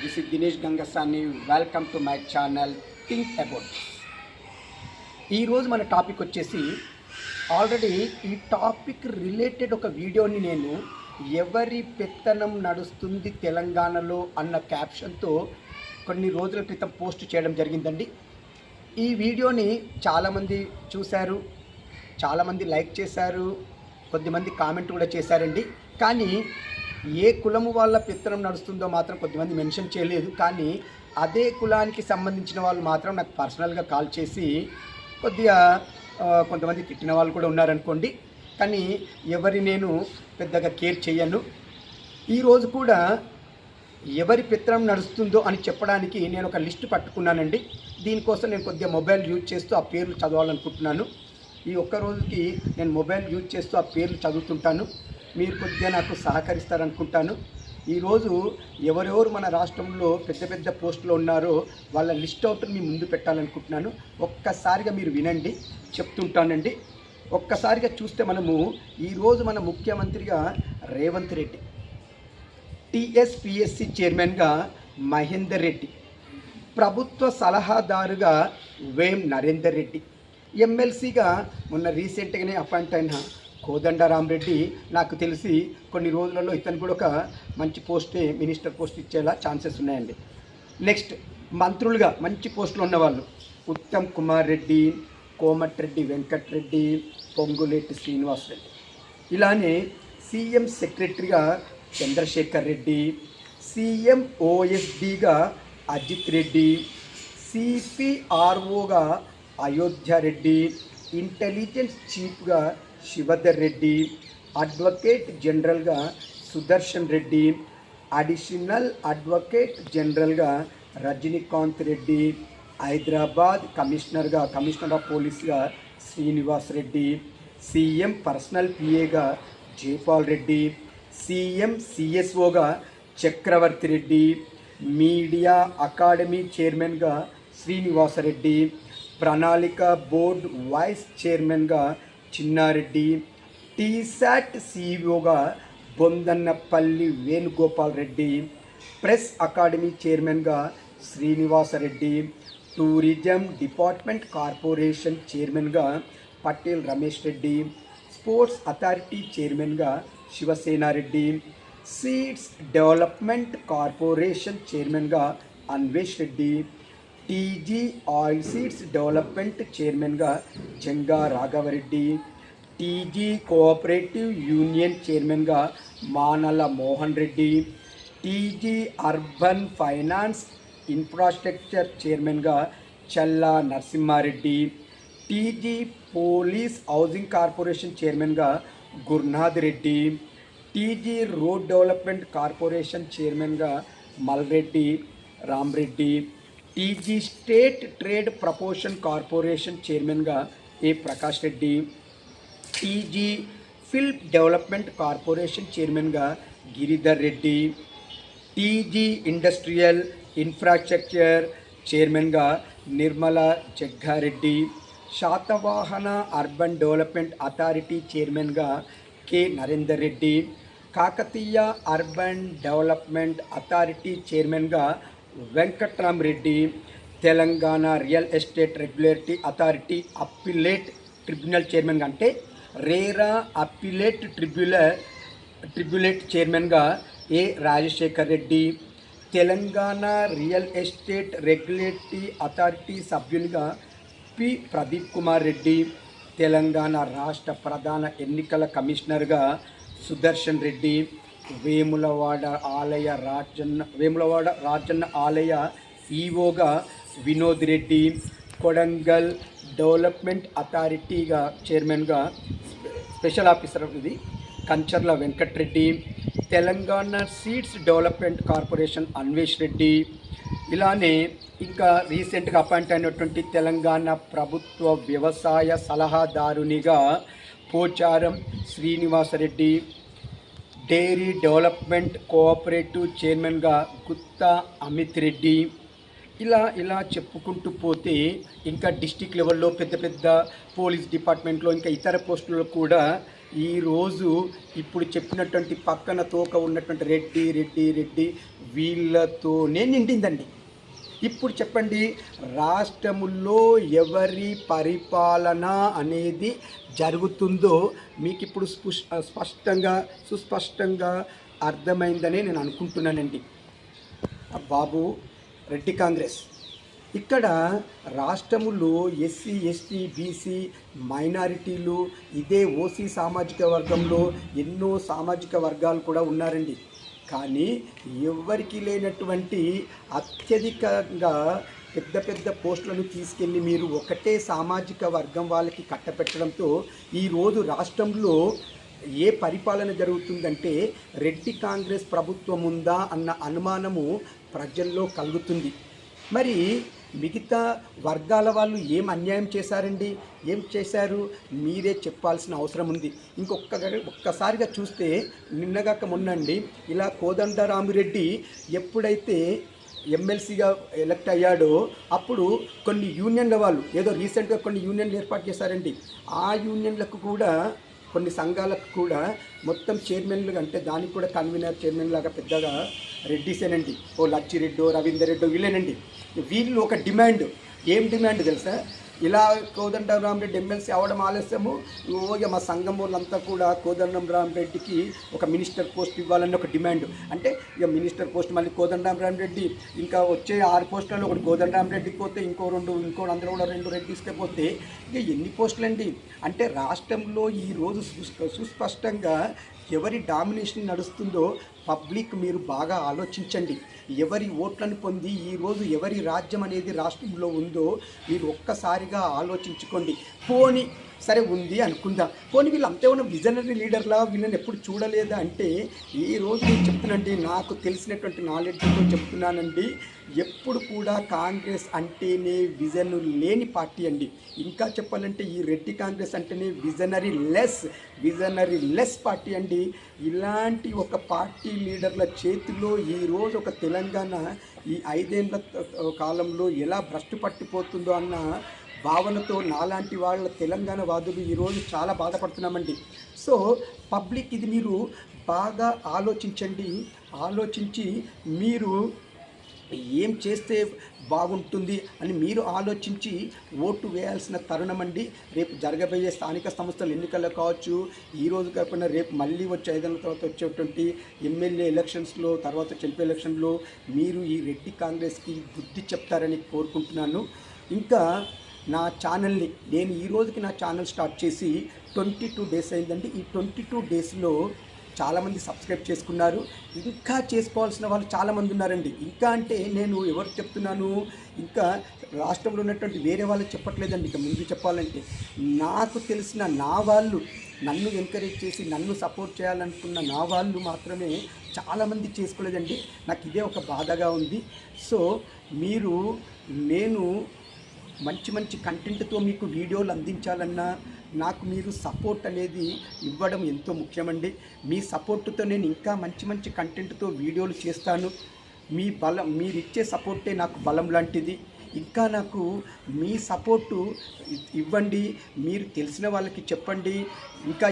This is Dinesh Gangasani. Welcome to my channel think about. ఈరోజు మన topic వచ్చేసి ఆల్రెడీ ఈ టాపిక్ రిలేటెడ్ ఒక వీడియోని నేను ఎవరి పెత్తనం నడుస్తుంది తెలంగాణలో అన్న క్యాప్షన్తో కొన్ని రోజుల క్రితం పోస్ట్ చేయడం జరిగిందండి. ఈ వీడియోని చాలామంది చూశారు, చాలామంది లైక్ చేశారు, కొద్దిమంది కామెంట్ కూడా చేశారండి. కానీ ఏ కులము వాళ్ళ పెత్తనం నడుస్తుందో మాత్రం కొద్దిమంది మెన్షన్ చేయలేదు. కానీ అదే కులానికి సంబంధించిన వాళ్ళు మాత్రం నాకు పర్సనల్గా కాల్ చేసి కొద్దిగా కొంతమంది తిట్టిన వాళ్ళు కూడా ఉన్నారనుకోండి. కానీ ఎవరి నేను పెద్దగా కేర్ చేయను. ఈరోజు కూడా ఎవరి పెత్తనం నడుస్తుందో అని చెప్పడానికి నేను ఒక లిస్ట్ పట్టుకున్నానండి. దీనికోసం నేను కొద్దిగా మొబైల్ యూజ్ చేస్తూ ఆ పేర్లు చదవాలనుకుంటున్నాను. ఈ ఒక్క రోజుకి నేను మొబైల్ యూజ్ చేస్తూ ఆ పేర్లు చదువుతుంటాను. మీరు కొద్దిగా నాకు సహకరిస్తారనుకుంటాను. ఈరోజు ఎవరెవరు మన రాష్ట్రంలో పెద్ద పెద్ద పోస్టులో ఉన్నారో వాళ్ళ లిస్ట్ అవుట్ మీ ముందు పెట్టాలనుకుంటున్నాను. ఒక్కసారిగా మీరు వినండి, చెప్తుంటానండి. ఒక్కసారిగా చూస్తే మనము ఈరోజు మన ముఖ్యమంత్రిగా రేవంత్ రెడ్డి, టీఎస్పీఎస్సీ చైర్మన్గా మహేందర్ రెడ్డి, ప్రభుత్వ సలహాదారుగా వేం నరేందర్ రెడ్డి, ఎమ్మెల్సీగా మొన్న రీసెంట్గానే అపాయింట్ అయిన కోదండరామరెడ్డి. నాకు తెలిసి కొన్ని రోజులలో ఇతను కూడా ఒక మంచి పోస్టే, మినిస్టర్ పోస్ట్ ఇచ్చేలా ఛాన్సెస్ ఉన్నాయండి. నెక్స్ట్ మంత్రులుగా మంచి పోస్టులు ఉన్నవాళ్ళు ఉత్తమ్ కుమార్ రెడ్డి, కోమటిరెడ్డి వెంకటరెడ్డి, పొంగులేటి శ్రీనివాసరెడ్డి. ఇలానే సీఎం సెక్రటరీగా చంద్రశేఖర్ రెడ్డి, సీఎం ఓఎస్డీగా అజిత్ రెడ్డి, సిపిఆర్ఓగా అయోధ్య రెడ్డి, ఇంటెలిజెన్స్ చీఫ్గా శివధర్ రెడ్డి, అడ్వకేట్ జనరల్గా సుదర్శన్ రెడ్డి, అడిషనల్ అడ్వకేట్ జనరల్గా రజనీకాంత్ రెడ్డి, హైదరాబాద్ కమిషనర్ ఆఫ్ పోలీస్గా శ్రీనివాస్ రెడ్డి, సీఎం పర్సనల్ పిఏగా జైపాల్ రెడ్డి, సీఎం సిఎస్ఓగా చక్రవర్తి రెడ్డి, మీడియా అకాడమీ చైర్మన్గా శ్రీనివాసరెడ్డి, ప్రణాళిక బోర్డు వైస్ చైర్మన్గా చిన్నారెడ్డి, టీశాట్ సిఇఓగా బొందన్నపల్లి వేణుగోపాల్ రెడ్డి, ప్రెస్ అకాడమీ చైర్మన్గా శ్రీనివాసరెడ్డి, టూరిజం డిపార్ట్మెంట్ కార్పొరేషన్ చైర్మన్గా పటేల్ రమేష్ రెడ్డి, స్పోర్ట్స్ అథారిటీ చైర్మన్గా శివసేనారెడ్డి, సీడ్స్ డెవలప్మెంట్ కార్పొరేషన్ చైర్మన్గా Anvesh Reddy, TG oil seeds development చైర్మన్గా Janga Raghava Reddy, TG cooperative union చైర్మన్గా Manala Mohan Reddy, TG urban finance infrastructure చైర్మన్గా Challa Narasimha Reddy, TG police housing corporation చైర్మన్గా Gurunath Reddy, TG road development corporation చైర్మన్గా Malreddy Ram Reddy, TG state trade promotion corporation చైర్మన్గా A Prakash Reddy, TG film development corporation చైర్మన్గా Giridhar Reddy, TG industrial infrastructure చైర్మన్గా Nirmala Jagga Reddy, Satavahana urban development authority చైర్మన్గా K Narender Reddy, Kakatiya urban development authority చైర్మన్గా Venkatrama Reddy, Telangana real estate regulatory authority appellate tribunal చైర్మన్గా అంటే RERA appellate tribunal చైర్మన్గా ఏ Rajasekhar Reddy, Telangana real estate regulatory authority సభ్యునిగా P Pradeep Kumar Reddy, Telangana రాష్ట్ర ప్రధాన ఎన్నికల కమిషనర్గా సుదర్శన్ రెడ్డి, వేములవాడ రాజన్న ఆలయ ఈఓగా వినోద్ రెడ్డి, కొడంగల్ డెవలప్మెంట్ అథారిటీగా చైర్మన్గా స్పెషల్ ఆఫీసర్ ఇది Kancharla Venkatreddy, Telangana seeds development corporation Anvesh Reddy. ఇలానే ఇంకా రీసెంట్గా అపాయింట్ అయినటువంటి తెలంగాణ ప్రభుత్వ వ్యవసాయ సలహాదారునిగా Pocharam Srinivasareddy, dairy development cooperative చైర్మన్గా గుత్తా అమిత్ రెడ్డి. ఇలా చెప్పుకుంటూ పోతే ఇంకా డిస్టిక్ లెవెల్లో పెద్ద పెద్ద పోలీస్ డిపార్ట్మెంట్లో ఇంకా ఇతర పోస్టుల్లో కూడా ఈరోజు ఇప్పుడు చెప్పినటువంటి పక్కన తోక ఉన్నటువంటి రెడ్డి రెడ్డి రెడ్డి వీళ్ళతోనే నిండిందండి. ఇప్పుడు చెప్పండి, రాష్ట్రములో ఎవరి పరిపాలన అనేది జరుగుతుందో మీకు ఇప్పుడు సుస్పష్టంగా అర్థమైందనే నేను అనుకుంటున్నానండి. బాబు, రెడ్డి కాంగ్రెస్ ఇక్కడ రాష్ట్రములో ఎస్సీ ఎస్టీ బీసీ మైనారిటీలు, ఇదే ఓసీ సామాజిక వర్గంలో ఎన్నో సామాజిక వర్గాలు కూడా ఉన్నారండి. కానీ ఎవరికి లేనటువంటి అత్యధికంగా పెద్ద పెద్ద పోస్టులను తీసుకెళ్ళి మీరు ఒకటే సామాజిక వర్గం వాళ్ళకి కట్టపెట్టడంతో ఈరోజు రాష్ట్రంలో ఏ పరిపాలన జరుగుతుందంటే రెడ్డి కాంగ్రెస్ ప్రభుత్వం ఉందా అన్న అనుమానము ప్రజల్లో కలుగుతుంది. మరి మిగతా వర్గాల వాళ్ళు ఏం అన్యాయం చేశారండి? ఏం చేశారు? మీరే చెప్పాల్సిన అవసరం ఉంది. ఒక్కసారిగా చూస్తే నిన్నగాక మొన్నండి ఇలా కోదండరామిరెడ్డి ఎప్పుడైతే ఎమ్మెల్సీగా ఎలక్ట్ అయ్యాడో అప్పుడు కొన్ని యూనియన్ల వాళ్ళు ఏదో రీసెంట్గా కొన్ని యూనియన్లు ఏర్పాటు చేశారండి. ఆ యూనియన్లకు కూడా, కొన్ని సంఘాలకు కూడా మొత్తం చైర్మన్లు, అంటే దానికి కూడా కన్వీనర్ చైర్మన్ లాగా పెద్దగా రెడ్డిసేనండి. ఓ లచ్చిరెడ్డో రవీందర్ రెడ్డో వీళ్ళేనండి. వీళ్ళు ఒక డిమాండ్, ఏం డిమాండ్ తెలుసా? ఇలా కోదండరామిరెడ్డి ఎమ్మెల్సీ అవడం ఆలస్యము, మా సంఘం వాళ్ళంతా కూడా కోదండరామిరెడ్డికి ఒక మినిస్టర్ పోస్ట్ ఇవ్వాలని ఒక డిమాండ్. అంటే ఇక మినిస్టర్ పోస్ట్ మళ్ళీ కోదండరామిరెడ్డి, ఇంకా వచ్చే 6 పోస్టులలో ఒకటి కోదండరామిరెడ్డికి పోతే ఇంకో అందులో కూడా 2 రెడ్డిస్కే పోతే ఇక ఎన్ని పోస్టులు అండి? అంటే రాష్ట్రంలో ఈరోజు సుస్పష్టంగా ఎవరి డామినేషన్ నడుస్తుందో పబ్లిక్ మీరు బాగా ఆలోచించండి. ఎవరి ఓట్లను పొంది ఈరోజు ఎవరి రాజ్యం అనేది రాష్ట్రంలో ఉందో మీరు ఒక్కసారిగా ఆలోచించుకోండి. పోనీ సరే ఉంది అనుకుందాం, పోనీ వీళ్ళు అంతేమన్నా విజనరీ లీడర్లా, వీళ్ళని ఎప్పుడు చూడలేదా అంటే ఈరోజు నేను చెప్తున్నానండి, నాకు తెలిసినటువంటి నాలెడ్జ్తో చెప్తున్నానండి. ఎప్పుడు కూడా కాంగ్రెస్ అంటేనే విజన్ లేని పార్టీ అండి. ఇంకా చెప్పాలంటే ఈ రెడ్డి కాంగ్రెస్ అంటేనే విజనరీ లెస్ పార్టీ అండి. ఇలాంటి ఒక పార్టీ లీడర్ల చేతిలో ఈరోజు ఒక తెలంగాణ ఈ 5 ఏళ్ల కాలంలో ఎలా భ్రష్టు పట్టిపోతుందో అన్న భావనతో నాలాంటి వాళ్ళ తెలంగాణ వాదులు ఈరోజు చాలా బాధపడుతున్నామండి. సో పబ్లిక్ ఇది మీరు బాగా ఆలోచించండి. ఆలోచించి మీరు ఏం చేస్తే బాగుంటుంది అని మీరు ఆలోచించి ఓటు వేయాల్సిన తరుణం అండి. రేపు జరగబోయే స్థానిక సంస్థల ఎన్నికల్లో కావచ్చు, ఈరోజు కాకుండా రేపు మళ్ళీ వచ్చే 5 ఏళ్ళ తర్వాత వచ్చేటువంటి ఎమ్మెల్యే ఎలక్షన్స్లో, తర్వాత చెంపీ ఎలక్షన్లో మీరు ఈ రెడ్డి కాంగ్రెస్కి బుద్ధి చెప్తారని కోరుకుంటున్నాను. ఇంకా నా ఛానల్ని, నేను ఈ రోజుకి నా ఛానల్ స్టార్ట్ చేసి 22 డేస్ అయిందండి. ఈ 22 డేస్లో చాలామంది సబ్స్క్రైబ్ చేసుకున్నారు. ఇంకా చేసుకోవాల్సిన వాళ్ళు చాలామంది ఉన్నారండి. ఇంకా అంటే నేను ఎవరికి చెప్తున్నాను, ఇంకా రాష్ట్రంలో ఉన్నటువంటి వేరే వాళ్ళకి చెప్పట్లేదండి. ఇక ముందు చెప్పాలంటే నాకు తెలిసిన నా వాళ్ళు, నన్ను ఎంకరేజ్ చేసి నన్ను సపోర్ట్ చేయాలనుకున్న నా వాళ్ళు మాత్రమే చాలామంది చేసుకోలేదండి. నాకు ఇదే ఒక బాధగా ఉంది. సో నేను మంచి కంటెంట్తో మీకు వీడియోలు అందించాలన్నా నాకు మీరు సపోర్ట్ అనేది ఇవ్వడం ఎంతో ముఖ్యమండి. మీ సపోర్టుతో నేను ఇంకా మంచి కంటెంట్తో వీడియోలు చేస్తాను. మీరు ఇచ్చే సపోర్టే నాకు బలం లాంటిది. ఇంకా నాకు మీ సపోర్టు ఇవ్వండి. మీరు తెలిసిన వాళ్ళకి చెప్పండి. ఇంకా